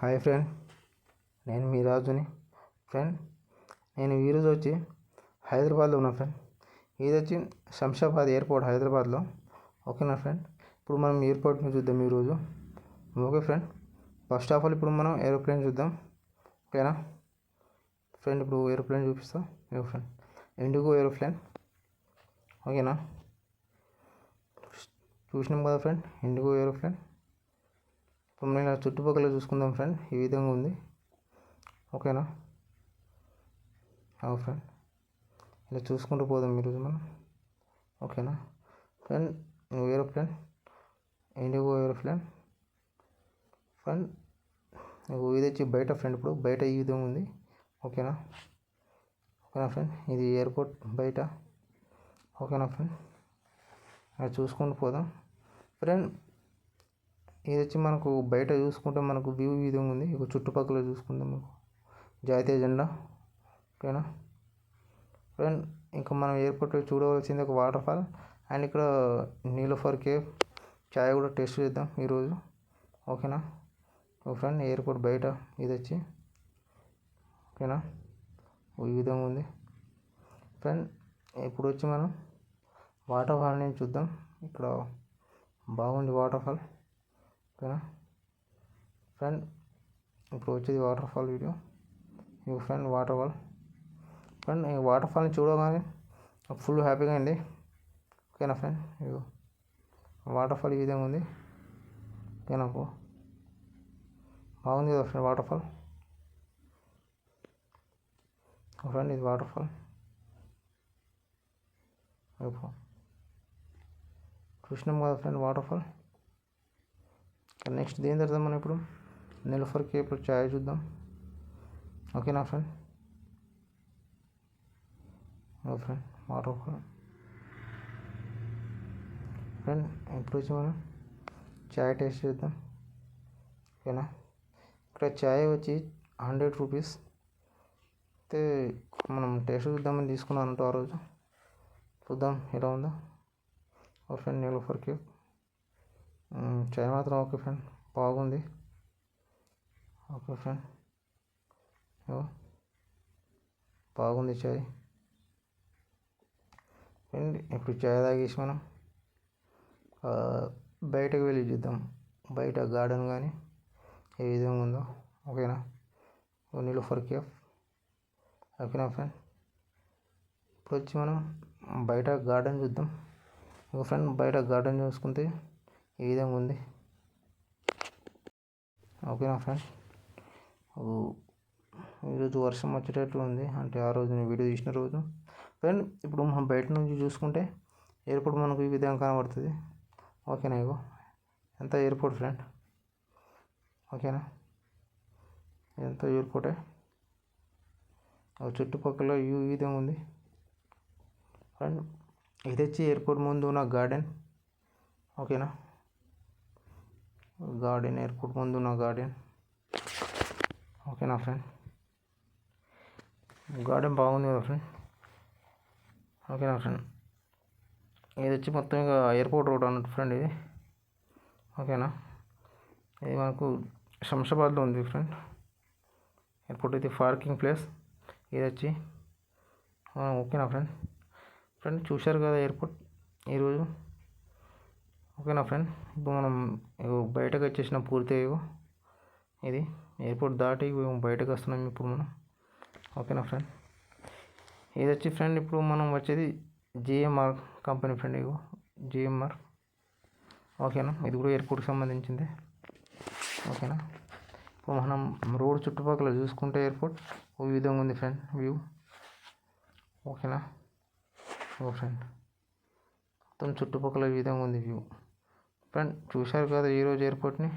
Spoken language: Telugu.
హాయ్ ఫ్రెండ్, నేను మీ రాజుని. ఫ్రెండ్, నేను ఈరోజు వచ్చి హైదరాబాద్లో ఉన్నా ఫ్రెండ్. ఇది వచ్చి శంషాబాద్ ఎయిర్పోర్ట్ హైదరాబాద్లో. ఓకేనా ఫ్రెండ్, ఇప్పుడు మనం ఎయిర్పోర్ట్ని చూద్దాం ఈరోజు. Okay friend, first of all ఇప్పుడు మనం ఏరోప్లేన్ చూద్దాం. ఓకేనా ఫ్రెండ్, ఇప్పుడు ఏరోప్లేన్ చూపిస్తాం. Friend, IndiGo aeroplane. ఓకేనా, చూసినాం కదా ఫ్రెండ్, ఇండిగో ఏరోప్లేన్. ఇప్పుడు మనం ఇలా చుట్టుపక్కల చూసుకుందాం ఫ్రెండ్. ఈ విధంగా ఉంది. ఓకేనా ఫ్రెండ్, ఇలా చూసుకుంటూ పోదాం ఈరోజు మనం. ఓకేనా friend, aeroplane, IndiGo aeroplane. Friend, ఇది వచ్చి బయట ఫ్రెండ్. ఇప్పుడు బయట ఈ విధంగా ఉంది. ఓకేనా ఫ్రెండ్, ఇది ఎయిర్పోర్ట్ బయట. ఓకేనా ఫ్రెండ్, అలా చూసుకుంటూ పోదాం ఫ్రెండ్. ఇది వచ్చి మనకు బయట చూసుకుంటే మనకు వ్యూ ఈ విధంగా ఉంది. ఇక చుట్టుపక్కల చూసుకుంటే మనకు జాతీయ జెండా. ఓకేనా ఫ్రెండ్, ఇంకా మనం ఎయిర్పోర్ట్లో చూడవలసింది ఒక వాటర్ ఫాల్ అండ్ ఇక్కడ నీలోఫర్ కేవ్ చాయ్ కూడా టేస్ట్ చేద్దాం ఈరోజు. ఓకేనా ఫ్రెండ్, ఎయిర్పోర్ట్ బయట ఇది వచ్చి. ఓకేనా, ఈ విధంగా ఉంది ఫ్రెండ్. ఇప్పుడు వచ్చి మనం వాటర్ ఫాల్ని చూద్దాం. ఇక్కడ బాగుంది వాటర్ ఫాల్. ఓకేనా ఫ్రెండ్, ఇప్పుడు వచ్చేది వాటర్ ఫాల్ వీడియో. ఇక ఫ్రెండ్, వాటర్ ఫాల్. ఫ్రెండ్, ఈ వాటర్ ఫాల్ని చూడగానే ఫుల్ హ్యాపీగా అయింది. ఓకేనా ఫ్రెండ్, ఇక వాటర్ ఫాల్ ఈ విధంగా ఉంది. ఓకేనా, బాగుంది కదా ఫ్రెండ్ వాటర్ ఫాల్. ఫ్రెండ్, ఇది వాటర్ ఫాల్. చూసినాం కదా ఫ్రెండ్ వాటర్ ఫాల్. నెక్స్ట్ దేని తర్వాత మనం ఇప్పుడు నీలోఫర్ కేవ్ చాయ్ చూద్దాం. ఓకేనా friend, friend water fall. Friend, ఇప్పుడు వచ్చి మనం చాయ్ టేస్ట్ చేద్దాం. ఓకేనా, ఇక్కడ చాయ్ వచ్చి 100 రూపీస్. అయితే మనం టేస్ట్ చూద్దామని తీసుకున్నాను అంటూ ఆ రోజు. చూద్దాం ఎలా ఉందో. ఓ ఫ్రెండ్, నీలోఫర్ కేవ్ చాయ్ మాత్రం ఓకే ఫ్రెండ్, బాగుంది. ఓకే ఫ్రెండ్, బాగుంది చాయ్. ఫ్రెండ్, ఇప్పుడు చాయ్ తాగేసి మనం బయటకు వెళ్ళి చూద్దాం. బయట గార్డెన్ కానీ ఏ విధంగా ఉందో. ఓకేనా, నీలోఫర్ కేవ్. ఓకేనా ఫ్రెండ్, ఇప్పుడు వచ్చి మనం బయట గార్డెన్ చూద్దాం. ఫ్రెండ్, బయట గార్డెన్ చూసుకుంటే ఈ విధంగా ఉంది. ఓకేనా ఫ్రెండ్, ఈరోజు వర్షం వచ్చేటట్లు ఉంది, అంటే ఆ రోజు నేను వీడియో తీసిన రోజు. ఫ్రెండ్, ఇప్పుడు మనం బయట నుంచి చూసుకుంటే ఎయిర్పోర్ట్ మనకు ఈ విధంగా కనబడుతుంది. ఓకేనా, ఇగో ఎంత ఎయిర్పోర్ట్ ఫ్రెండ్. ఓకేనా, ఎంత ఎయిర్పోర్టే. చుట్టుపక్కల ఈ విధంగా ఉంది ఫ్రెండ్. ఇది వచ్చి ఎయిర్పోర్ట్ ముందు ఉన్న గార్డెన్. ఓకేనా, గార్డెన్, ఎయిర్పోర్ట్ ముందు ఉన్న గార్డెన్. ఓకేనా ఫ్రెండ్, గార్డెన్ బాగుంది కదా ఫ్రెండ్. ఓకేనా ఫ్రెండ్, ఇది వచ్చి మొత్తం ఇక ఎయిర్పోర్ట్ రోడ్ అన్నట్టు ఫ్రెండ్ ఇది. ఓకేనా, ఇది మనకు శంషాబాద్లో ఉంది ఫ్రెండ్. ఎయిర్పోర్ట్ ఇది పార్కింగ్ ప్లేస్ ఇది వచ్చి. ఓకేనా ఫ్రెండ్. ఫ్రెండ్, చూశారు కదా ఎయిర్పోర్ట్ ఈరోజు. ఓకేనా ఫ్రెండ్, ఇప్పుడు మనం బయటకు వచ్చేసిన పూర్తిగా ఇది ఎయిర్పోర్ట్ దాటి బయటకు వస్తున్నాం ఇప్పుడు మనం. ఓకేనా ఫ్రెండ్, ఇది వచ్చి ఫ్రెండ్ ఇప్పుడు మనం వచ్చేది జిఎంఆర్ కంపెనీ ఫ్రెండ్. ఇగో జిఎంఆర్. ఓకేనా, ఇది కూడా ఎయిర్పోర్ట్కి సంబంధించింది. ఓకేనా, ఇప్పుడు మనం రోడ్ చుట్టుపక్కల చూసుకుంటే ఎయిర్పోర్ట్ ఈ విధంగా ఉంది ఫ్రెండ్ వ్యూ. ఓకేనా ఫ్రెండ్, మొత్తం చుట్టుపక్కల ఈ విధంగా ఉంది వ్యూ. ఫ్రెండ్, చూశారు కదా ఈరోజు ఎయిర్పోర్ట్ని.